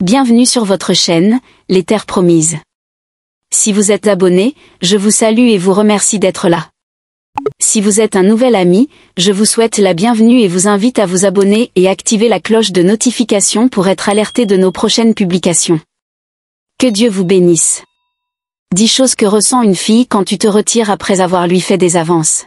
Bienvenue sur votre chaîne, Les Terres Promises. Si vous êtes abonné, je vous salue et vous remercie d'être là. Si vous êtes un nouvel ami, je vous souhaite la bienvenue et vous invite à vous abonner et activer la cloche de notification pour être alerté de nos prochaines publications. Que Dieu vous bénisse. 10 choses que ressent une fille quand tu te retires après avoir lui fait des avances.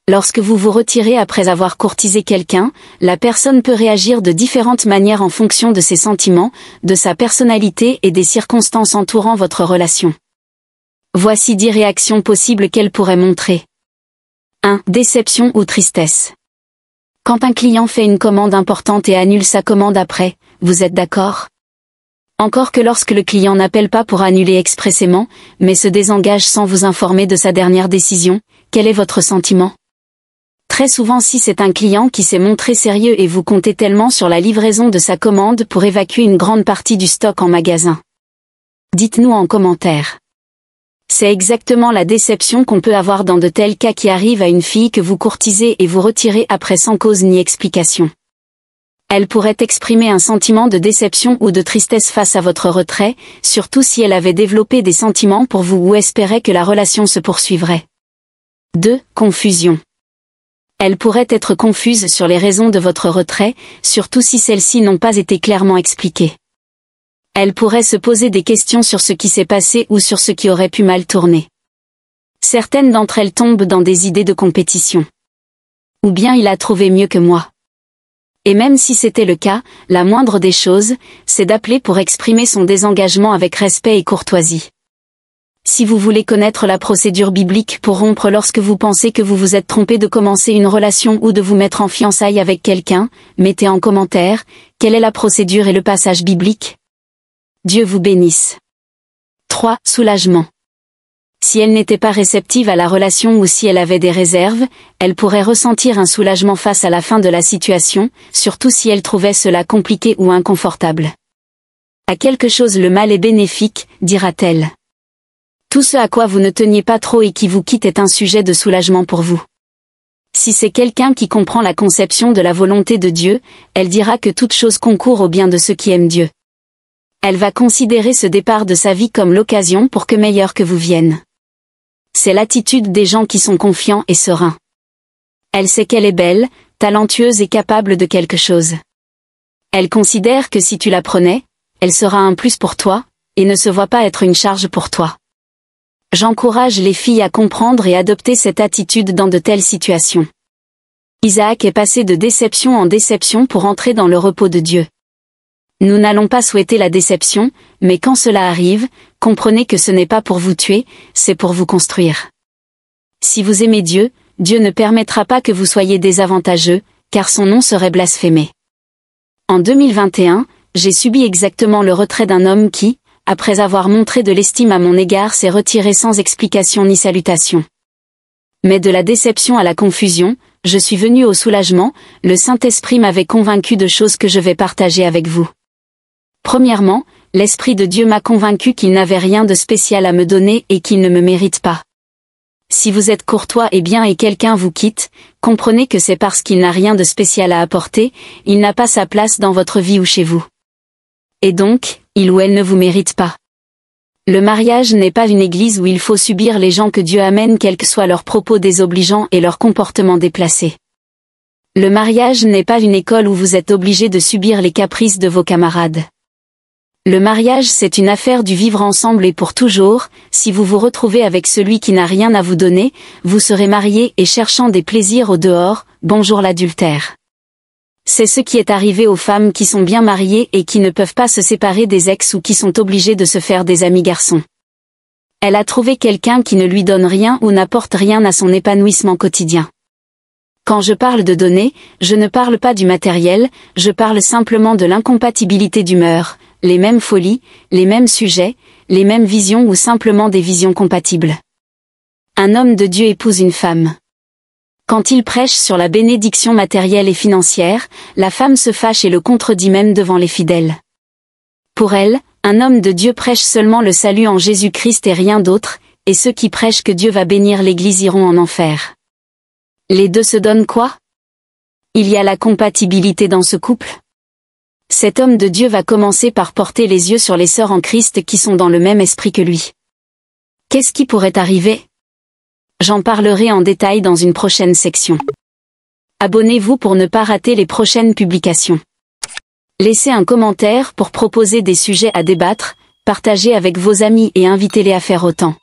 Lorsque vous vous retirez après avoir courtisé quelqu'un, la personne peut réagir de différentes manières en fonction de ses sentiments, de sa personnalité et des circonstances entourant votre relation. Voici 10 réactions possibles qu'elle pourrait montrer. 1. Déception ou tristesse. Quand un client fait une commande importante et annule sa commande après, vous êtes d'accord? Encore que lorsque le client n'appelle pas pour annuler expressément, mais se désengage sans vous informer de sa dernière décision, quel est votre sentiment? Très souvent, si c'est un client qui s'est montré sérieux et vous comptez tellement sur la livraison de sa commande pour évacuer une grande partie du stock en magasin. Dites-nous en commentaire. C'est exactement la déception qu'on peut avoir dans de tels cas qui arrivent à une fille que vous courtisez et vous retirez après sans cause ni explication. Elle pourrait exprimer un sentiment de déception ou de tristesse face à votre retrait, surtout si elle avait développé des sentiments pour vous ou espérait que la relation se poursuivrait. 2. Confusion. Elle pourrait être confuse sur les raisons de votre retrait, surtout si celles-ci n'ont pas été clairement expliquées. Elle pourrait se poser des questions sur ce qui s'est passé ou sur ce qui aurait pu mal tourner. Certaines d'entre elles tombent dans des idées de compétition. Ou bien il a trouvé mieux que moi. Et même si c'était le cas, la moindre des choses, c'est d'appeler pour exprimer son désengagement avec respect et courtoisie. Si vous voulez connaître la procédure biblique pour rompre lorsque vous pensez que vous vous êtes trompé de commencer une relation ou de vous mettre en fiançailles avec quelqu'un, mettez en commentaire, quelle est la procédure et le passage biblique. Dieu vous bénisse. 3. Soulagement. Si elle n'était pas réceptive à la relation ou si elle avait des réserves, elle pourrait ressentir un soulagement face à la fin de la situation, surtout si elle trouvait cela compliqué ou inconfortable. À quelque chose le mal est bénéfique, dira-t-elle. Tout ce à quoi vous ne teniez pas trop et qui vous quitte est un sujet de soulagement pour vous. Si c'est quelqu'un qui comprend la conception de la volonté de Dieu, elle dira que toute chose concourt au bien de ceux qui aiment Dieu. Elle va considérer ce départ de sa vie comme l'occasion pour que meilleur que vous vienne. C'est l'attitude des gens qui sont confiants et sereins. Elle sait qu'elle est belle, talentueuse et capable de quelque chose. Elle considère que si tu la prenais, elle sera un plus pour toi, et ne se voit pas être une charge pour toi. J'encourage les filles à comprendre et adopter cette attitude dans de telles situations. Isaac est passé de déception en déception pour entrer dans le repos de Dieu. Nous n'allons pas souhaiter la déception, mais quand cela arrive, comprenez que ce n'est pas pour vous tuer, c'est pour vous construire. Si vous aimez Dieu, Dieu ne permettra pas que vous soyez désavantageux, car son nom serait blasphémé. En 2021, j'ai subi exactement le retrait d'un homme qui, après avoir montré de l'estime à mon égard, s'est retiré sans explication ni salutation. Mais de la déception à la confusion, je suis venu au soulagement, le Saint-Esprit m'avait convaincu de choses que je vais partager avec vous. Premièrement, l'Esprit de Dieu m'a convaincu qu'il n'avait rien de spécial à me donner et qu'il ne me mérite pas. Si vous êtes courtois et bien et quelqu'un vous quitte, comprenez que c'est parce qu'il n'a rien de spécial à apporter, il n'a pas sa place dans votre vie ou chez vous. Et donc, il ou elle ne vous mérite pas. Le mariage n'est pas une église où il faut subir les gens que Dieu amène quels que soient leurs propos désobligeants et leurs comportements déplacés. Le mariage n'est pas une école où vous êtes obligé de subir les caprices de vos camarades. Le mariage c'est une affaire du vivre ensemble et pour toujours, si vous vous retrouvez avec celui qui n'a rien à vous donner, vous serez mariés et cherchant des plaisirs au dehors, bonjour l'adultère. C'est ce qui est arrivé aux femmes qui sont bien mariées et qui ne peuvent pas se séparer des ex ou qui sont obligées de se faire des amis garçons. Elle a trouvé quelqu'un qui ne lui donne rien ou n'apporte rien à son épanouissement quotidien. Quand je parle de donner, je ne parle pas du matériel, je parle simplement de l'incompatibilité d'humeur, les mêmes folies, les mêmes sujets, les mêmes visions ou simplement des visions compatibles. Un homme de Dieu épouse une femme. Quand il prêche sur la bénédiction matérielle et financière, la femme se fâche et le contredit même devant les fidèles. Pour elle, un homme de Dieu prêche seulement le salut en Jésus-Christ et rien d'autre, et ceux qui prêchent que Dieu va bénir l'Église iront en enfer. Les deux se donnent quoi? Il y a la compatibilité dans ce couple? Cet homme de Dieu va commencer par porter les yeux sur les sœurs en Christ qui sont dans le même esprit que lui. Qu'est-ce qui pourrait arriver? J'en parlerai en détail dans une prochaine section. Abonnez-vous pour ne pas rater les prochaines publications. Laissez un commentaire pour proposer des sujets à débattre, partagez avec vos amis et invitez-les à faire autant.